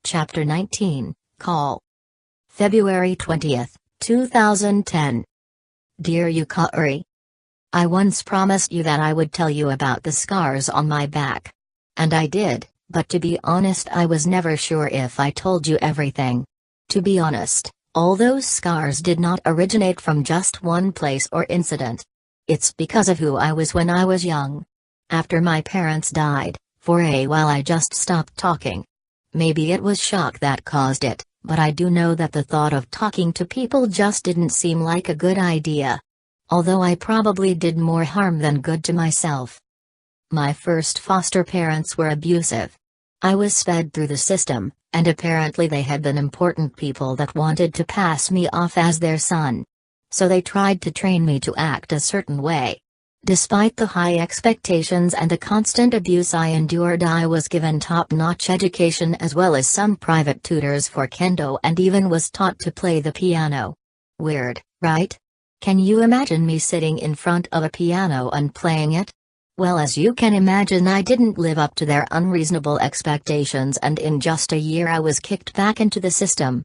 Chapter 19, Call. February 20th, 2010. Dear Yukari, I once promised you that I would tell you about the scars on my back. And I did, but to be honest, I was never sure if I told you everything. To be honest, all those scars did not originate from just one place or incident. It's because of who I was when I was young. After my parents died, for a while I just stopped talking. Maybe it was shock that caused it, but I do know that the thought of talking to people just didn't seem like a good idea. Although I probably did more harm than good to myself. My first foster parents were abusive. I was fed through the system, and apparently they had been important people that wanted to pass me off as their son. So they tried to train me to act a certain way. Despite the high expectations and the constant abuse I endured, I was given top-notch education as well as some private tutors for kendo and even was taught to play the piano. Weird, right? Can you imagine me sitting in front of a piano and playing it? Well, as you can imagine, I didn't live up to their unreasonable expectations, and in just a year I was kicked back into the system.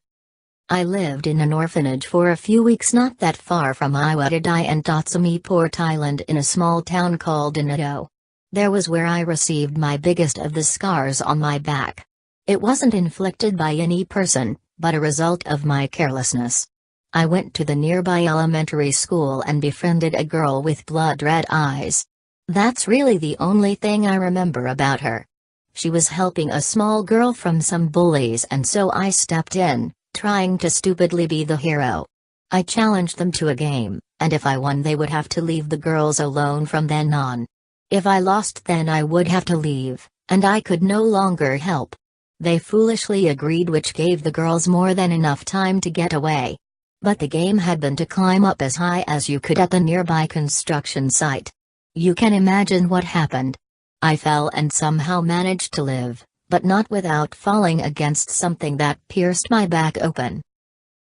I lived in an orphanage for a few weeks not that far from Iwatadai and Tatsumi Port Island in a small town called Minato. There was where I received my biggest of the scars on my back. It wasn't inflicted by any person, but a result of my carelessness. I went to the nearby elementary school and befriended a girl with blood-red eyes. That's really the only thing I remember about her. She was helping a small girl from some bullies, and so I stepped in, trying to stupidly be the hero. I challenged them to a game, and if I won they would have to leave the girls alone from then on. If I lost, then I would have to leave, and I could no longer help. They foolishly agreed, which gave the girls more than enough time to get away. But the game had been to climb up as high as you could at the nearby construction site. You can imagine what happened. I fell and somehow managed to live, but not without falling against something that pierced my back open.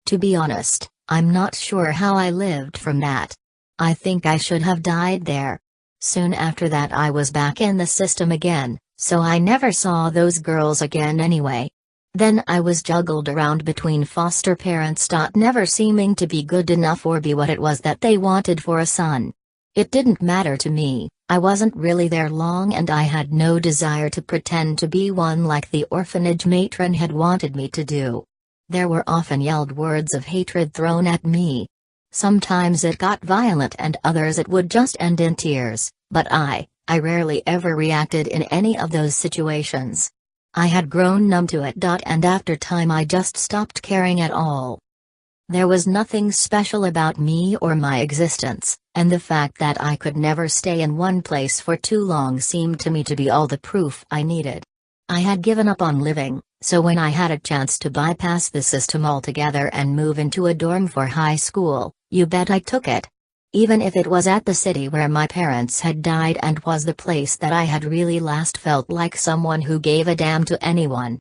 To be honest, I'm not sure how I lived from that. I think I should have died there. Soon after that I was back in the system again, so I never saw those girls again anyway. Then I was juggled around between foster parents, never seeming to be good enough or be what it was that they wanted for a son. It didn't matter to me. I wasn't really there long, and I had no desire to pretend to be one like the orphanage matron had wanted me to do. There were often yelled words of hatred thrown at me. Sometimes it got violent and others it would just end in tears, but I rarely ever reacted in any of those situations. I had grown numb to it. And after time I just stopped caring at all. There was nothing special about me or my existence, and the fact that I could never stay in one place for too long seemed to me to be all the proof I needed. I had given up on living, so when I had a chance to bypass the system altogether and move into a dorm for high school, you bet I took it. Even if it was at the city where my parents had died and was the place that I had really last felt like someone who gave a damn to anyone.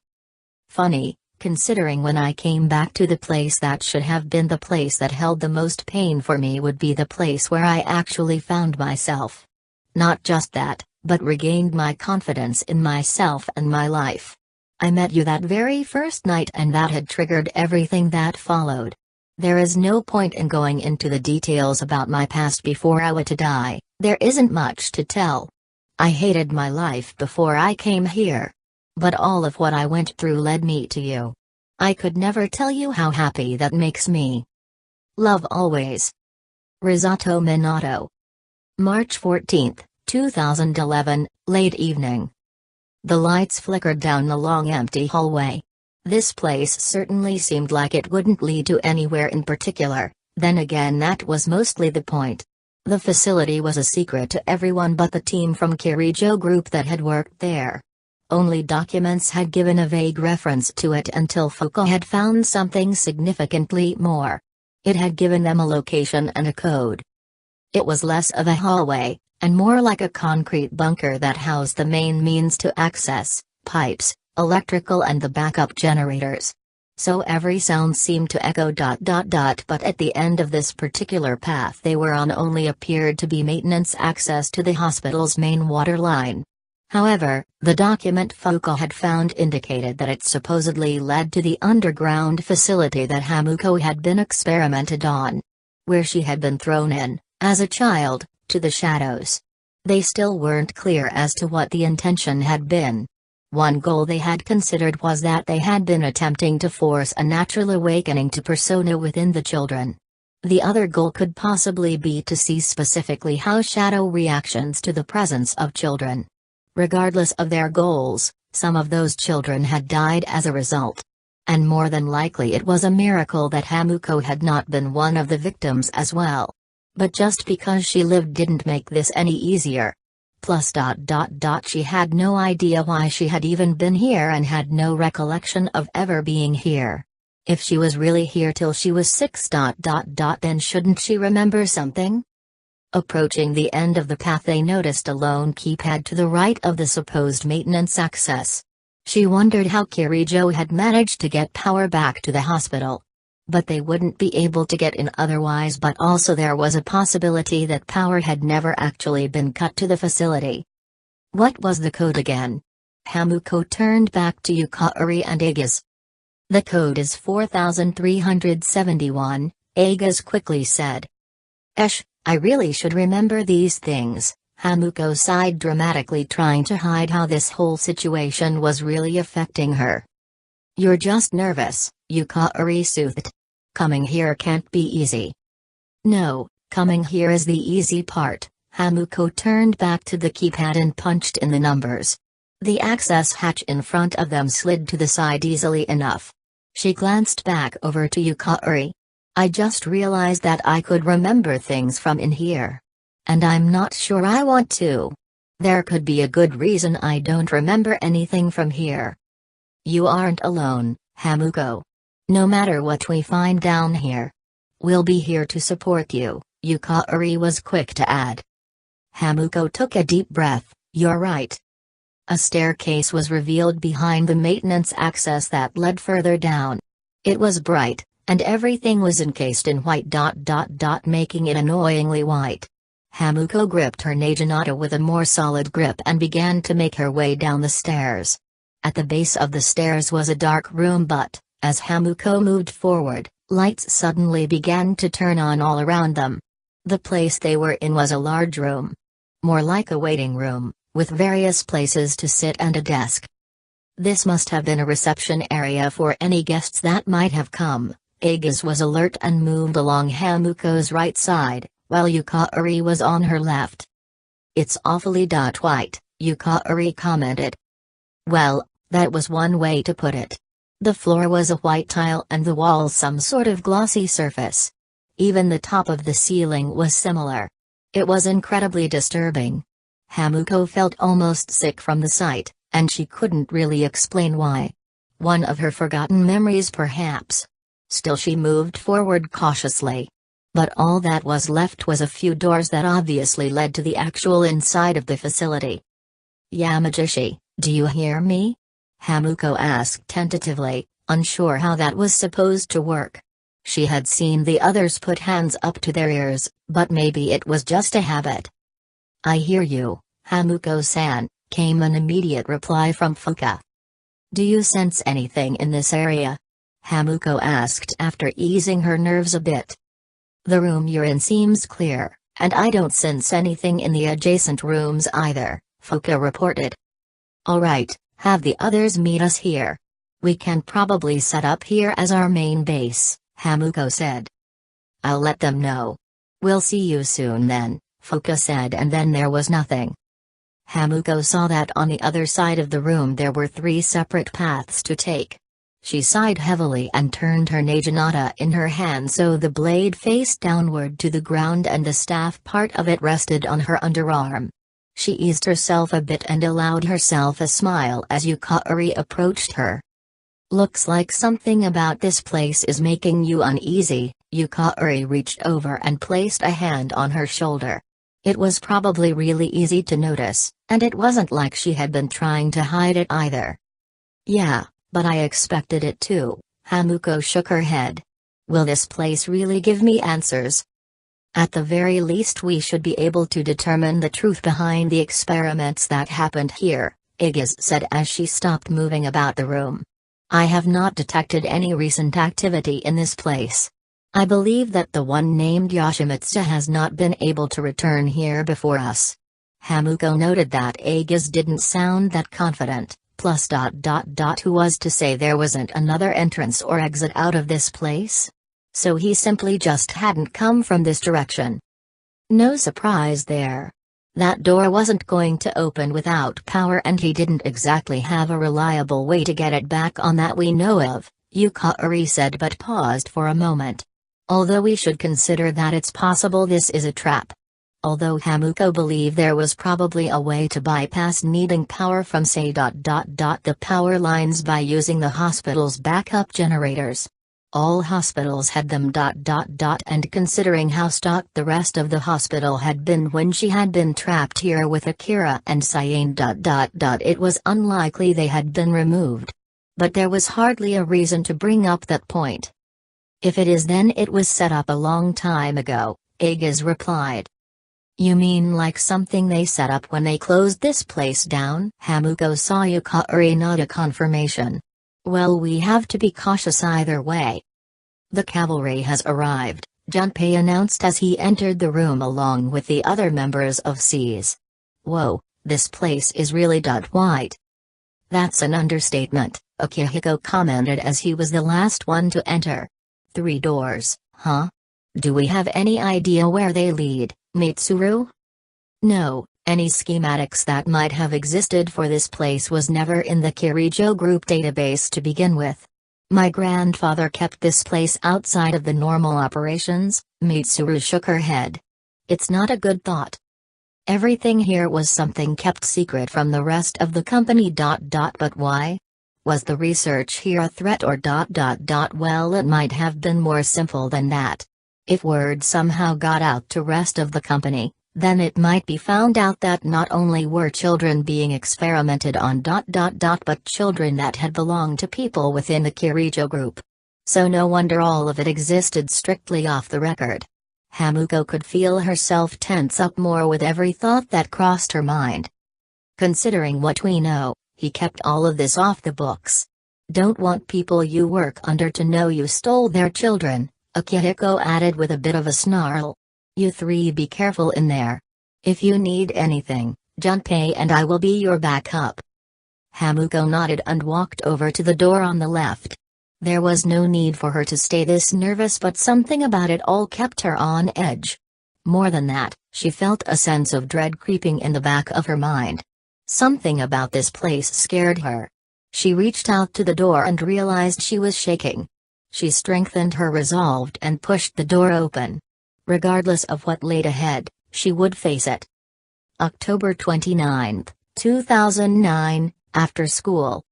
Funny, considering when I came back to the place that should have been the place that held the most pain for me would be the place where I actually found myself. Not just that, but regained my confidence in myself and my life. I met you that very first night, and that had triggered everything that followed. There is no point in going into the details about my past before I were to die. There isn't much to tell. I hated my life before I came here. But all of what I went through led me to you. I could never tell you how happy that makes me. Love always. Arisato, Minato. March 14th, 2011, late evening. The lights flickered down the long empty hallway. This place certainly seemed like it wouldn't lead to anywhere in particular, then again that was mostly the point. The facility was a secret to everyone but the team from Kirijo Group that had worked there. Only documents had given a vague reference to it until Fuko had found something significantly more. It had given them a location and a code. It was less of a hallway, and more like a concrete bunker that housed the main means to access, pipes, electrical and the backup generators. So every sound seemed to echo ... But at the end of this particular path they were on only appeared to be maintenance access to the hospital's main water line. However, the document Fuka had found indicated that it supposedly led to the underground facility that Hamuko had been experimented on. Where she had been thrown in, as a child, to the shadows. They still weren't clear as to what the intention had been. One goal they had considered was that they had been attempting to force a natural awakening to persona within the children. The other goal could possibly be to see specifically how shadow reactions to the presence of children. Regardless of their goals, some of those children had died as a result. And more than likely it was a miracle that Hamuko had not been one of the victims as well. But just because she lived didn't make this any easier. Plus she had no idea why she had even been here and had no recollection of ever being here. If she was really here till she was 6. Then shouldn't she remember something? Approaching the end of the path, they noticed a lone keypad to the right of the supposed maintenance access. She wondered how Kirijo had managed to get power back to the hospital. But they wouldn't be able to get in otherwise, but also there was a possibility that power had never actually been cut to the facility. What was the code again? Hamuko turned back to Yukari and Aegis. The code is 4371, Aegis quickly said. I really should remember these things, Hamuko sighed dramatically, trying to hide how this whole situation was really affecting her. You're just nervous, Yukari soothed. Coming here can't be easy. No, coming here is the easy part. Hamuko turned back to the keypad and punched in the numbers. The access hatch in front of them slid to the side easily enough. She glanced back over to Yukari. I just realized that I could remember things from in here. And I'm not sure I want to. There could be a good reason I don't remember anything from here. You aren't alone, Hamuko. No matter what we find down here, we'll be here to support you, Yukari was quick to add. Hamuko took a deep breath. You're right. A staircase was revealed behind the maintenance access that led further down. It was bright, and everything was encased in white, making it annoyingly white. Hamuko gripped her naginata with a more solid grip and began to make her way down the stairs. At the base of the stairs was a dark room, but, as Hamuko moved forward, lights suddenly began to turn on all around them. The place they were in was a large room. More like a waiting room, with various places to sit and a desk. This must have been a reception area for any guests that might have come. Aegis was alert and moved along Hamuko's right side, while Yukari was on her left. It's awfully white, Yukari commented. Well, that was one way to put it. The floor was a white tile and the walls some sort of glossy surface. Even the top of the ceiling was similar. It was incredibly disturbing. Hamuko felt almost sick from the sight, and she couldn't really explain why. One of her forgotten memories perhaps. Still she moved forward cautiously. But all that was left was a few doors that obviously led to the actual inside of the facility. Yamagishi, do you hear me? Hamuko asked tentatively, unsure how that was supposed to work. She had seen the others put hands up to their ears, but maybe it was just a habit. I hear you, Hamuko-san, came an immediate reply from Fuka. Do you sense anything in this area? Hamuko asked after easing her nerves a bit. The room you're in seems clear, and I don't sense anything in the adjacent rooms either, Fuka reported. Alright, have the others meet us here. We can probably set up here as our main base, Hamuko said. I'll let them know. We'll see you soon then, Fuka said, and then there was nothing. Hamuko saw that on the other side of the room there were 3 separate paths to take. She sighed heavily and turned her naginata in her hand so the blade faced downward to the ground and the staff part of it rested on her underarm. She eased herself a bit and allowed herself a smile as Yukari approached her. Looks like something about this place is making you uneasy. Yukari reached over and placed a hand on her shoulder. It was probably really easy to notice, and it wasn't like she had been trying to hide it either. Yeah, but I expected it too, Hamuko shook her head. Will this place really give me answers? At the very least we should be able to determine the truth behind the experiments that happened here, Aegis said as she stopped moving about the room. I have not detected any recent activity in this place. I believe that the one named Yoshimitsu has not been able to return here before us. Hamuko noted that Aegis didn't sound that confident, plus ... Who was to say there wasn't another entrance or exit out of this place? So he simply just hadn't come from this direction. No surprise there. That door wasn't going to open without power and he didn't exactly have a reliable way to get it back on that we know of, Yukari said but paused for a moment. Although we should consider that it's possible this is a trap. Although Hamuko believed there was probably a way to bypass needing power from say ... the power lines by using the hospital's backup generators. All hospitals had them ... and considering how stocked the rest of the hospital had been when she had been trapped here with Akira and Cyan ... it was unlikely they had been removed. But there was hardly a reason to bring up that point. If it is then it was set up a long time ago, Aegis replied. You mean like something they set up when they closed this place down? Hamuko saw Yukari nod a confirmation. Well, we have to be cautious either way. The cavalry has arrived, Junpei announced as he entered the room along with the other members of SEAS. Whoa, this place is really white. That's an understatement, Akihiko commented as he was the last one to enter. 3 doors, huh? Do we have any idea where they lead, Mitsuru? No, any schematics that might have existed for this place was never in the Kirijo Group database to begin with. My grandfather kept this place outside of the normal operations, Mitsuru shook her head. It's not a good thought. Everything here was something kept secret from the rest of the company. But why? Was the research here a threat or ... Well, it might have been more simple than that. If word somehow got out to rest of the company, then it might be found out that not only were children being experimented on ... but children that had belonged to people within the Kirijo group. So no wonder all of it existed strictly off the record. Hamuko could feel herself tense up more with every thought that crossed her mind. Considering what we know, he kept all of this off the books. Don't want people you work under to know you stole their children, Akihiko added with a bit of a snarl. You 3 be careful in there. If you need anything, Junpei and I will be your backup. Hamuko nodded and walked over to the door on the left. There was no need for her to stay this nervous, but something about it all kept her on edge. More than that, she felt a sense of dread creeping in the back of her mind. Something about this place scared her. She reached out to the door and realized she was shaking. She strengthened her resolve and pushed the door open. Regardless of what laid ahead, she would face it. October 29, 2009, after school.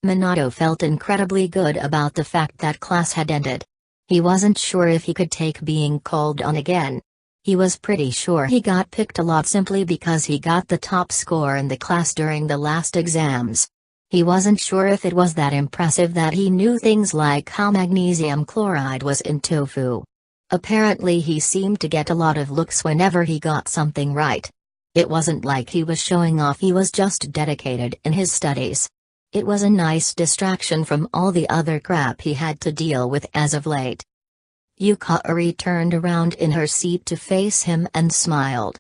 Minato felt incredibly good about the fact that class had ended. He wasn't sure if he could take being called on again. He was pretty sure he got picked a lot simply because he got the top score in the class during the last exams. He wasn't sure if it was that impressive that he knew things like how magnesium chloride was in tofu. Apparently he seemed to get a lot of looks whenever he got something right. It wasn't like he was showing off, he was just dedicated in his studies. It was a nice distraction from all the other crap he had to deal with as of late. Yukari turned around in her seat to face him and smiled.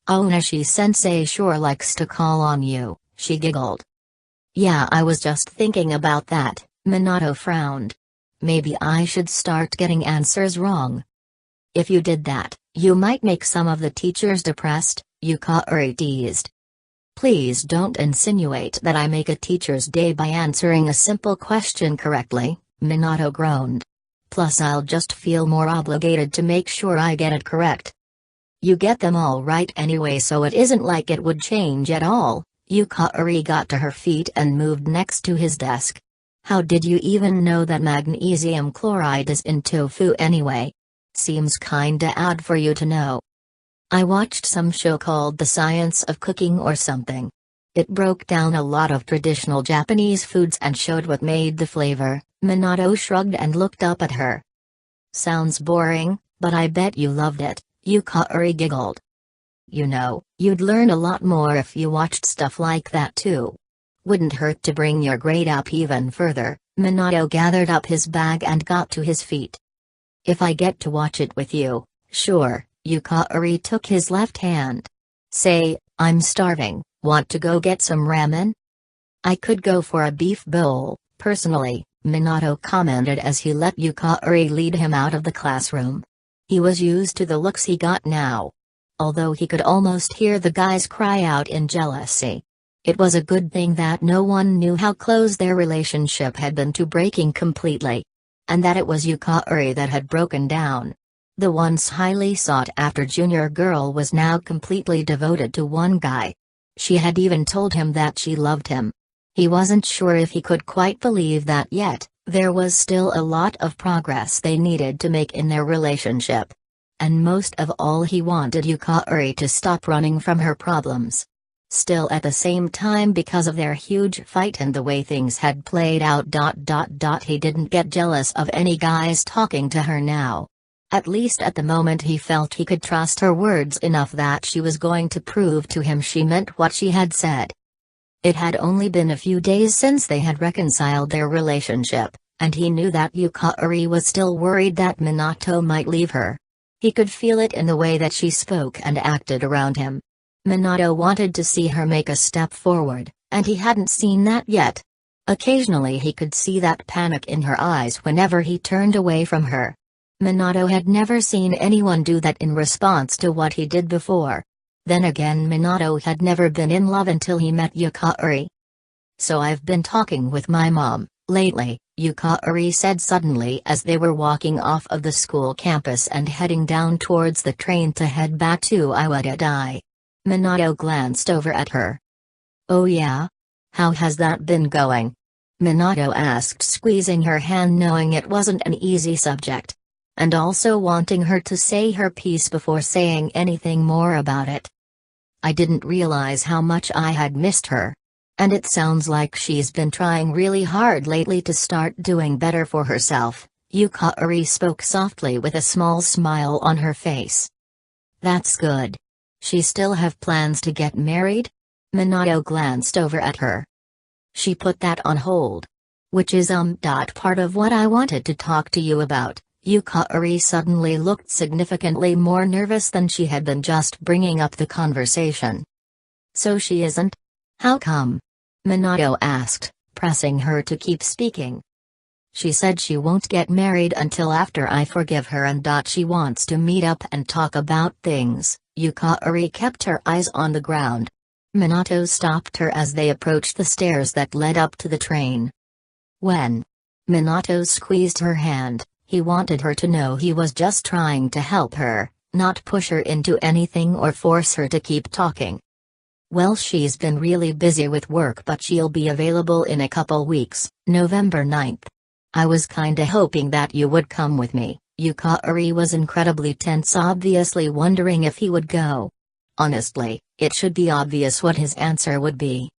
Onashi-sensei sure likes to call on you, she giggled. Yeah, I was just thinking about that, Minato frowned. Maybe I should start getting answers wrong. If you did that, you might make some of the teachers depressed, Yukari teased. Please don't insinuate that I make a teacher's day by answering a simple question correctly, Minato groaned. Plus I'll just feel more obligated to make sure I get it correct. You get them all right anyway, so it isn't like it would change at all. Yukari got to her feet and moved next to his desk. How did you even know that magnesium chloride is in tofu anyway? Seems kinda odd for you to know. I watched some show called The Science of Cooking or something. It broke down a lot of traditional Japanese foods and showed what made the flavor. Minato shrugged and looked up at her. Sounds boring, but I bet you loved it, Yukari giggled. You know, you'd learn a lot more if you watched stuff like that too. Wouldn't hurt to bring your grade up even further. Minato gathered up his bag and got to his feet. If I get to watch it with you, sure. Yukari took his left hand. Say, I'm starving, want to go get some ramen? I could go for a beef bowl, personally, Minato commented as he let Yukari lead him out of the classroom. He was used to the looks he got now. Although he could almost hear the guys cry out in jealousy. It was a good thing that no one knew how close their relationship had been to breaking completely. And that it was Yukari that had broken down. The once highly sought-after junior girl was now completely devoted to one guy. She had even told him that she loved him. He wasn't sure if he could quite believe that yet. There was still a lot of progress they needed to make in their relationship. And most of all, he wanted Yukari to stop running from her problems. Still, at the same time, because of their huge fight and the way things had played out, he didn't get jealous of any guys talking to her now. At least at the moment he felt he could trust her words enough that she was going to prove to him she meant what she had said. It had only been a few days since they had reconciled their relationship, and he knew that Yukari was still worried that Minato might leave her. He could feel it in the way that she spoke and acted around him. Minato wanted to see her make a step forward, and he hadn't seen that yet. Occasionally he could see that panic in her eyes whenever he turned away from her. Minato had never seen anyone do that in response to what he did before. Then again, Minato had never been in love until he met Yukari. So I've been talking with my mom lately, Yukari said suddenly as they were walking off of the school campus and heading down towards the train to head back to Iwata. Minato glanced over at her. Oh yeah? How has that been going? Minato asked, squeezing her hand, knowing it wasn't an easy subject. And also wanting her to say her piece before saying anything more about it. I didn't realize how much I had missed her. And it sounds like she's been trying really hard lately to start doing better for herself. Yukari spoke softly with a small smile on her face. That's good. She still have plans to get married? Minato glanced over at her. She put that on hold. Which is part of what I wanted to talk to you about. Yukari suddenly looked significantly more nervous than she had been just bringing up the conversation. So she isn't? How come? Minato asked, pressing her to keep speaking. She said she won't get married until after I forgive her and she wants to meet up and talk about things. Yukari kept her eyes on the ground. Minato stopped her as they approached the stairs that led up to the train. When Minato squeezed her hand, he wanted her to know he was just trying to help her, not push her into anything or force her to keep talking. Well, she's been really busy with work, but she'll be available in a couple weeks, November 9th. I was kinda hoping that you would come with me. Yukari was incredibly tense, obviously wondering if he would go. Honestly, it should be obvious what his answer would be.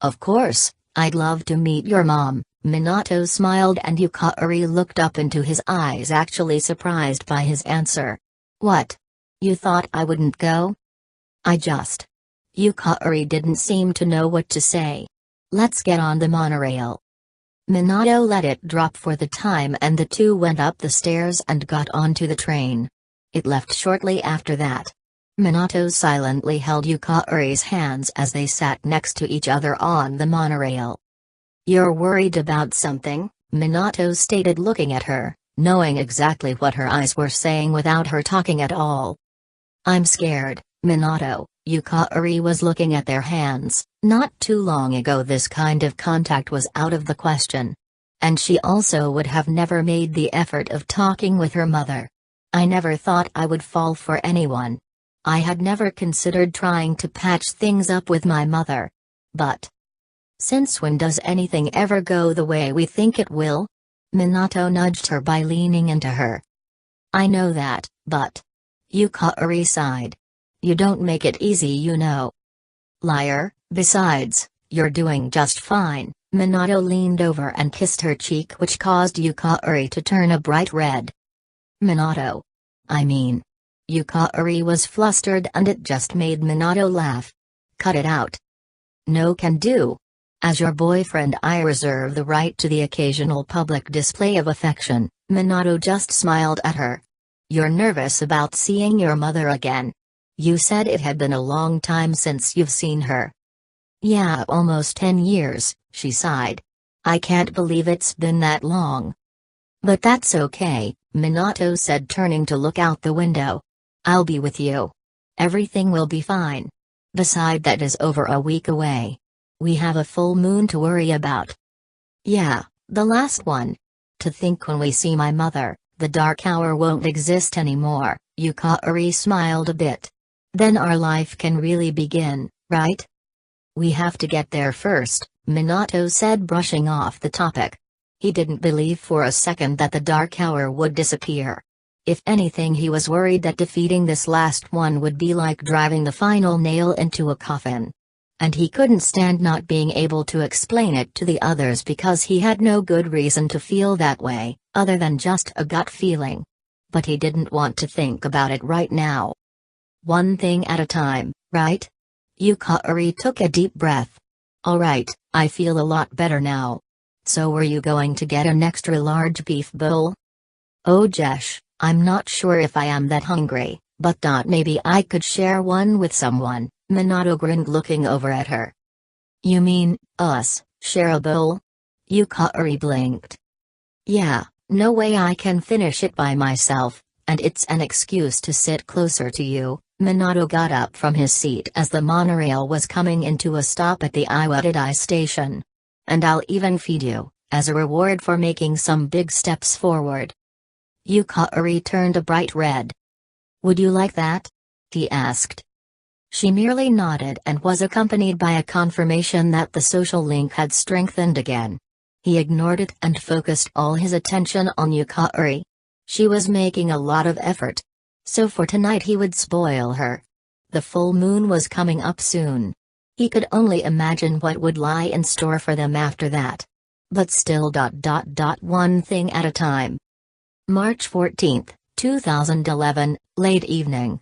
Of course, I'd love to meet your mom. Minato smiled and Yukari looked up into his eyes, actually surprised by his answer. What? You thought I wouldn't go? Yukari didn't seem to know what to say. Let's get on the monorail. Minato let it drop for the time and the two went up the stairs and got onto the train. It left shortly after that. Minato silently held Yukari's hands as they sat next to each other on the monorail. You're worried about something? Minato stated, looking at her, knowing exactly what her eyes were saying without her talking at all. I'm scared, Minato. Yukari was looking at their hands. Not too long ago this kind of contact was out of the question. And she also would have never made the effort of talking with her mother. I never thought I would fall for anyone. I had never considered trying to patch things up with my mother. But since when does anything ever go the way we think it will? Minato nudged her by leaning into her. I know that, but Yukari sighed. You don't make it easy, you know. Liar, besides, you're doing just fine. Minato leaned over and kissed her cheek, which caused Yukari to turn a bright red. Minato. I mean, Yukari was flustered and it just made Minato laugh. Cut it out. No can do. As your boyfriend I reserve the right to the occasional public display of affection, Minato just smiled at her. You're nervous about seeing your mother again. You said it had been a long time since you've seen her. Yeah, almost 10 years, she sighed. I can't believe it's been that long. But that's okay, Minato said, turning to look out the window. I'll be with you. Everything will be fine. Beside, that is over a week away. We have a full moon to worry about. Yeah, the last one. To think when we see my mother, the dark hour won't exist anymore. Yukari smiled a bit. Then our life can really begin, right? We have to get there first, Minato said, brushing off the topic. He didn't believe for a second that the dark hour would disappear. If anything, he was worried that defeating this last one would be like driving the final nail into a coffin. And he couldn't stand not being able to explain it to the others because he had no good reason to feel that way, other than just a gut feeling. But he didn't want to think about it right now. One thing at a time, right? Yukari took a deep breath. Alright, I feel a lot better now. So were you going to get an extra large beef bowl? Oh Jesh, I'm not sure if I am that hungry, but maybe I could share one with someone, Minato grinned, looking over at her. You mean, us, share a bowl? Yukari blinked. Yeah, no way I can finish it by myself, and it's an excuse to sit closer to you. Minato got up from his seat as the monorail was coming into a stop at the Iwatadai station. And I'll even feed you, as a reward for making some big steps forward. Yukari turned a bright red. Would you like that? He asked. She merely nodded and was accompanied by a confirmation that the social link had strengthened again. He ignored it and focused all his attention on Yukari. She was making a lot of effort. So for tonight he would spoil her. The full moon was coming up soon. He could only imagine what would lie in store for them after that. But still, one thing at a time. March 14, 2011, late evening.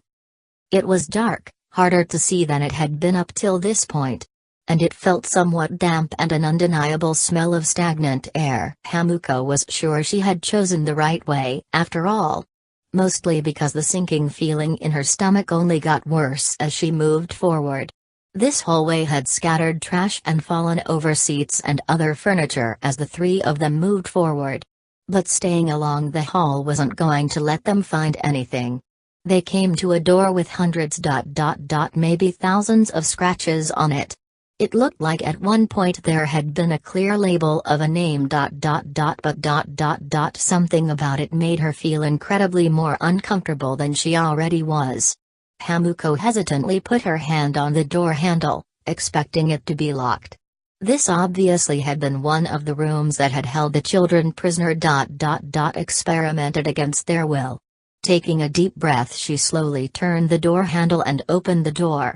It was dark, harder to see than it had been up till this point. And it felt somewhat damp and an undeniable smell of stagnant air. Hamuko was sure she had chosen the right way, after all. Mostly because the sinking feeling in her stomach only got worse as she moved forward. This hallway had scattered trash and fallen over seats and other furniture as the three of them moved forward. But staying along the hall wasn't going to let them find anything. They came to a door with hundreds, maybe thousands of scratches on it. It looked like at one point there had been a clear label of a name, but something about it made her feel incredibly more uncomfortable than she already was. Hamuko hesitantly put her hand on the door handle, expecting it to be locked. This obviously had been one of the rooms that had held the children prisoner. Experimented against their will. Taking a deep breath, she slowly turned the door handle and opened the door.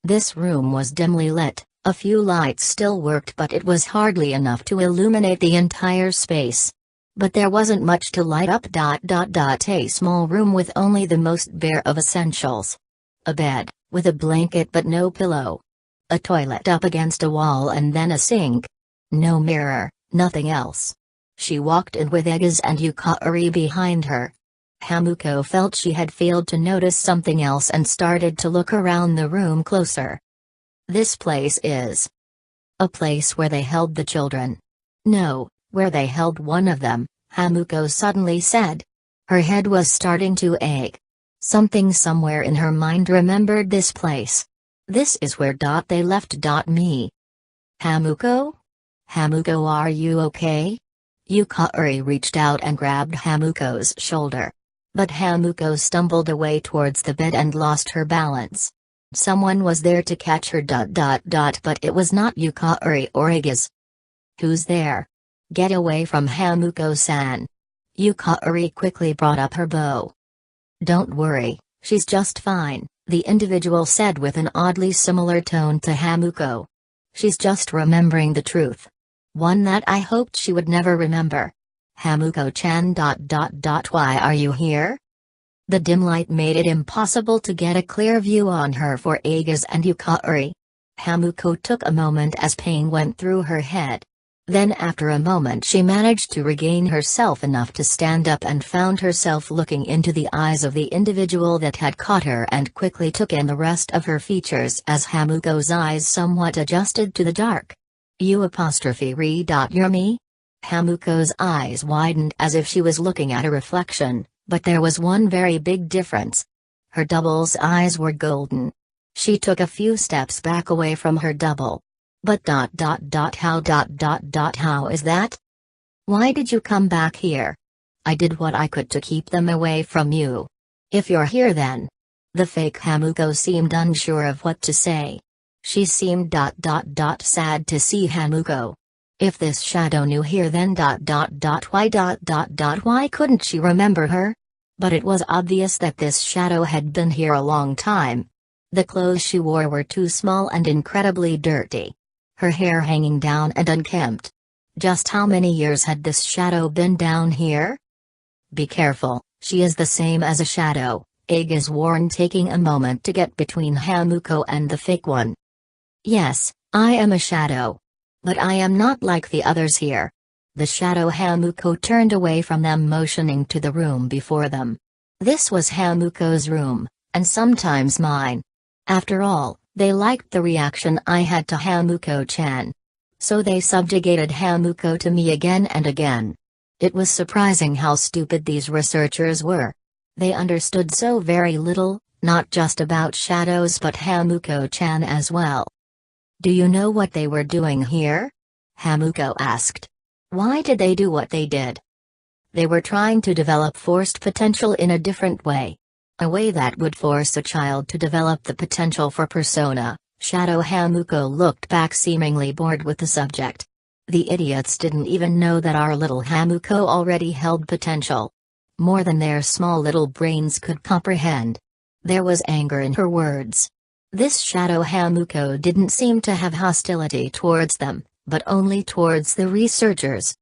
This room was dimly lit, a few lights still worked, but it was hardly enough to illuminate the entire space. But there wasn't much to light up. A small room with only the most bare of essentials. A bed, with a blanket but no pillow. A toilet up against a wall and then a sink. No mirror, nothing else. She walked in with Egas and Yukari behind her. Hamuko felt she had failed to notice something else and started to look around the room closer. This place is a place where they held the children. No, where they held one of them, Hamuko suddenly said. Her head was starting to ache. Something somewhere in her mind remembered this place. This is where they left me. Hamuko? Hamuko, are you okay? Yukari reached out and grabbed Hamuko's shoulder. But Hamuko stumbled away towards the bed and lost her balance. Someone was there to catch her. But it was not Yukari or Egas. Who's there? Get away from Hamuko-san. Yukari quickly brought up her bow. Don't worry, she's just fine, the individual said with an oddly similar tone to Hamuko. She's just remembering the truth. One that I hoped she would never remember. Hamuko-chan. Why are you here? The dim light made it impossible to get a clear view on her for Aigis and Yukari. Hamuko took a moment as pain went through her head. Then after a moment she managed to regain herself enough to stand up and found herself looking into the eyes of the individual that had caught her and quickly took in the rest of her features as Hamuko's eyes somewhat adjusted to the dark. You're me? Hamuko's eyes widened as if she was looking at a reflection, but there was one very big difference. Her double's eyes were golden. She took a few steps back away from her double. But how is that? Why did you come back here? I did what I could to keep them away from you. If you're here then. The fake Hamuko seemed unsure of what to say. She seemed sad to see Hamuko. If this shadow knew here then why couldn't she remember her? But it was obvious that this shadow had been here a long time. The clothes she wore were too small and incredibly dirty. Her hair hanging down and unkempt. Just how many years had this shadow been down here? Be careful, she is the same as a shadow, Aigis warned, taking a moment to get between Hamuko and the fake one. Yes, I am a shadow. But I am not like the others here. The shadow Hamuko turned away from them, motioning to the room before them. This was Hamuko's room, and sometimes mine. After all, they liked the reaction I had to Hamuko-chan. So they subjugated Hamuko to me again and again. It was surprising how stupid these researchers were. They understood so very little, not just about shadows but Hamuko-chan as well. Do you know what they were doing here? Hamuko asked. Why did they do what they did? They were trying to develop forced potential in a different way. A way that would force a child to develop the potential for persona. Shadow Hamuko looked back, seemingly bored with the subject. The idiots didn't even know that our little Hamuko already held potential. More than their small little brains could comprehend. There was anger in her words. This shadow Hamuko didn't seem to have hostility towards them, but only towards the researchers.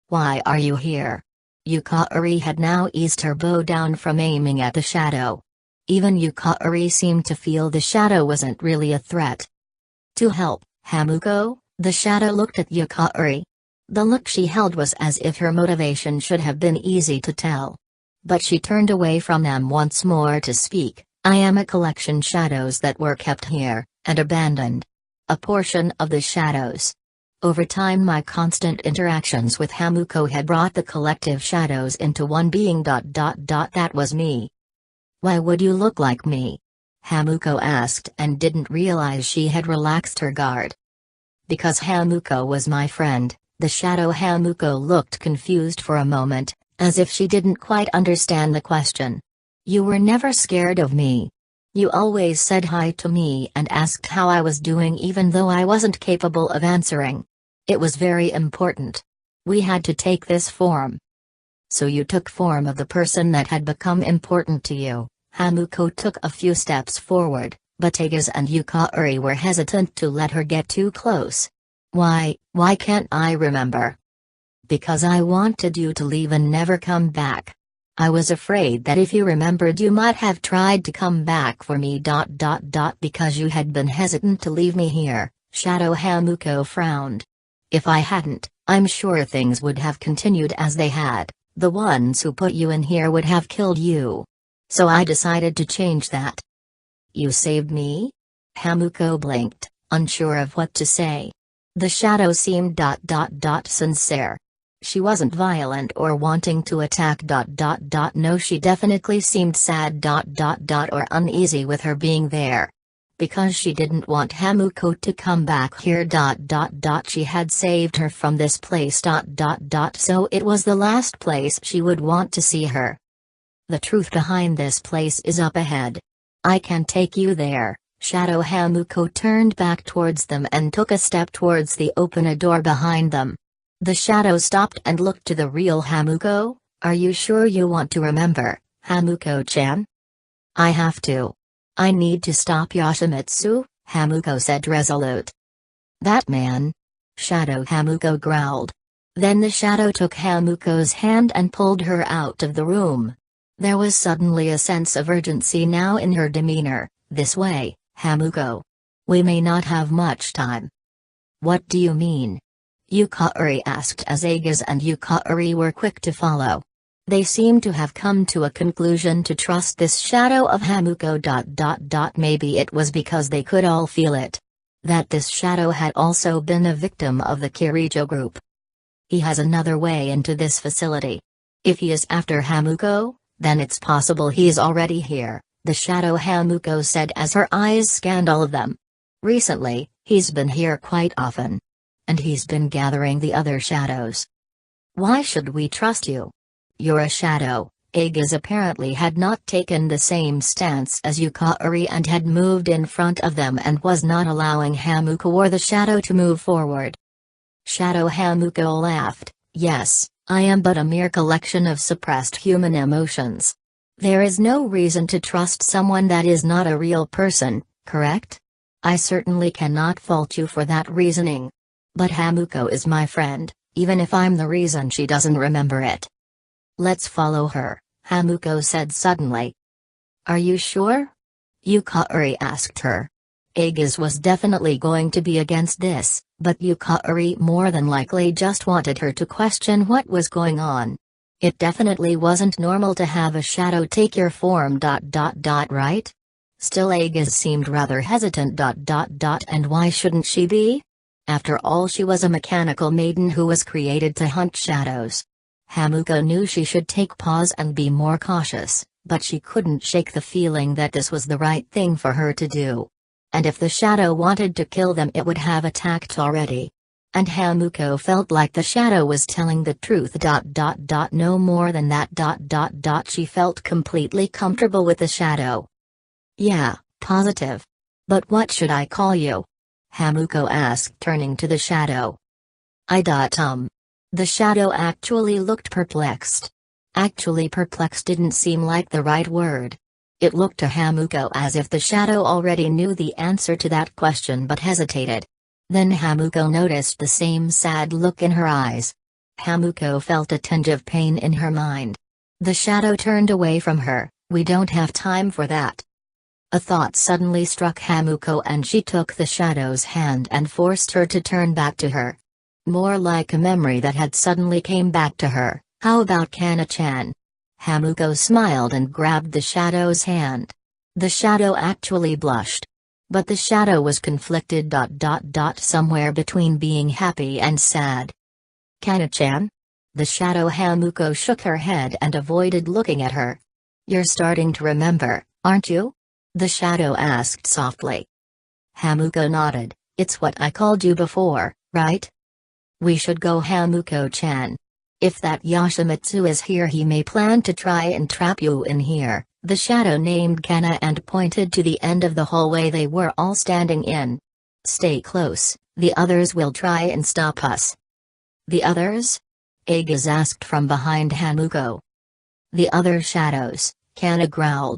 Why are you here? Yukari had now eased her bow down from aiming at the shadow. Even Yukari seemed to feel the shadow wasn't really a threat. To help, Hamuko, the shadow looked at Yukari. The look she held was as if her motivation should have been easy to tell. But she turned away from them once more to speak. I am a collection shadows that were kept here, and abandoned. A portion of the shadows. Over time my constant interactions with Hamuko had brought the collective shadows into one being. That was me. Why would you look like me? Hamuko asked and didn't realize she had relaxed her guard. Because Hamuko was my friend. The shadow Hamuko looked confused for a moment, as if she didn't quite understand the question. You were never scared of me. You always said hi to me and asked how I was doing even though I wasn't capable of answering. It was very important. We had to take this form. So you took form of the person that had become important to you. Hamuko took a few steps forward, but Aigis and Yukari were hesitant to let her get too close. Why can't I remember? Because I wanted you to leave and never come back. I was afraid that if you remembered you might have tried to come back for me. Because you had been hesitant to leave me here, Shadow Hamuko frowned. If I hadn't, I'm sure things would have continued as they had. The ones who put you in here would have killed you. So I decided to change that. You saved me? Hamuko blinked, unsure of what to say. The shadow seemed sincere. She wasn't violent or wanting to attack. No, she definitely seemed sad. Or uneasy with her being there. Because she didn't want Hamuko to come back here. She had saved her from this place. So it was the last place she would want to see her. The truth behind this place is up ahead. I can take you there. Shadow Hamuko turned back towards them and took a step towards the open door behind them. The shadow stopped and looked to the real Hamuko. Are you sure you want to remember, Hamuko-chan? I have to. I need to stop Yoshimitsu, Hamuko said resolute. That man? Shadow Hamuko growled. Then the shadow took Hamuko's hand and pulled her out of the room. There was suddenly a sense of urgency now in her demeanor. This way, Hamuko. We may not have much time. What do you mean? Yukari asked as Aegis and Yukari were quick to follow. They seemed to have come to a conclusion to trust this shadow of Hamuko. Maybe it was because they could all feel it. That this shadow had also been a victim of the Kirijo group. He has another way into this facility. If he is after Hamuko, then it's possible he's already here, the shadow Hamuko said as her eyes scanned all of them. Recently, he's been here quite often. And he's been gathering the other shadows. Why should we trust you? You're a shadow. Aegis apparently had not taken the same stance as Yukari and had moved in front of them and was not allowing Hamuko or the shadow to move forward. Shadow Hamuko laughed. Yes, I am but a mere collection of suppressed human emotions. There is no reason to trust someone that is not a real person, correct? I certainly cannot fault you for that reasoning. But Hamuko is my friend, even if I'm the reason she doesn't remember it. Let's follow her, Hamuko said suddenly. Are you sure? Yukari asked her. Aegis was definitely going to be against this, but Yukari more than likely just wanted her to question what was going on. It definitely wasn't normal to have a shadow take your form. Right? Still Aegis seemed rather hesitant. And why shouldn't she be? After all, she was a mechanical maiden who was created to hunt shadows. Hamuko knew she should take pause and be more cautious, but she couldn't shake the feeling that this was the right thing for her to do. And if the shadow wanted to kill them, it would have attacked already. And Hamuko felt like the shadow was telling the truth. No more than that. She felt completely comfortable with the shadow. Yeah, positive. But what should I call you? Hamuko asked, turning to the shadow. The shadow actually looked perplexed. Actually, perplexed didn't seem like the right word. It looked to Hamuko as if the shadow already knew the answer to that question but hesitated. Then Hamuko noticed the same sad look in her eyes. Hamuko felt a tinge of pain in her mind. The shadow turned away from her. We don't have time for that. A thought suddenly struck Hamuko and she took the shadow's hand and forced her to turn back to her. More like a memory that had suddenly came back to her. How about Kana-chan? Hamuko smiled and grabbed the shadow's hand. The shadow actually blushed. But the shadow was conflicted. Somewhere between being happy and sad. Kana-chan? The shadow Hamuko shook her head and avoided looking at her. You're starting to remember, aren't you? The shadow asked softly. Hamuko nodded. It's what I called you before, right? We should go, Hamuko-chan. If that Yoshimitsu is here, he may plan to try and trap you in here. The shadow named Kana and pointed to the end of the hallway they were all standing in. Stay close, the others will try and stop us. The others? Aegis asked from behind Hamuko. The other shadows, Kana growled.